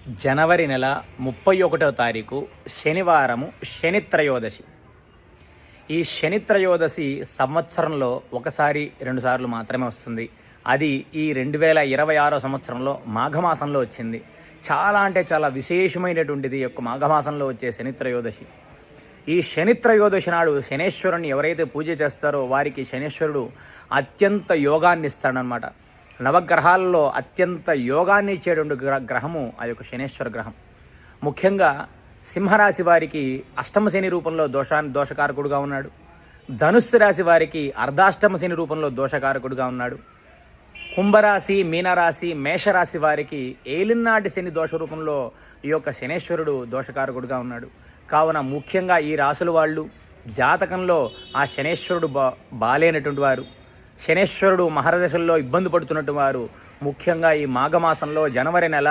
జనవరి నెల 31వ తారీఖు శనివారము శని త్రయోదశి. ఈ శని త్రయోదశి సంవత్సరంలో ఒకసారి రెండుసార్లు మాత్రమే వస్తుంది. అది ఈ 2026 సంవత్సరంలో మాఘమాసంలో వచ్చింది. చాలా అంటే చాలా విశేషమైనటువంటిది యొక్క మాఘమాసంలో వచ్చే శని త్రయోదశి. ఈ శని త్రయోదశి నాడు శనేశ్వరుని ఎవరైతే పూజ చేస్తారో వారికి శనేశ్వరుడు అత్యంత యోగాన్ని ఇస్తాడనమాట. నవగ్రహాల్లో అత్యంత యోగాన్ని ఇచ్చేటువంటి గ్రహము ఆ యొక్క శనేశ్వర గ్రహం. ముఖ్యంగా సింహరాశి వారికి అష్టమ శని రూపంలో దోషకారకుడుగా ఉన్నాడు. ధనుస్సు రాశి వారికి అర్ధాష్టమ శని రూపంలో దోషకారకుడుగా ఉన్నాడు. కుంభరాశి, మీనరాశి, మేషరాశి వారికి ఏలినాటి శని దోష రూపంలో ఈ యొక్క శనేశ్వరుడు దోషకారకుడుగా ఉన్నాడు. కావున ముఖ్యంగా ఈ రాశుల వాళ్ళు జాతకంలో ఆ శనేశ్వరుడు బాలేనటువంటి వారు, శనేశ్వరుడు మహర్దశల్లో ఇబ్బంది పడుతున్నట్టు వారు ముఖ్యంగా ఈ మాఘమాసంలో జనవరి నెల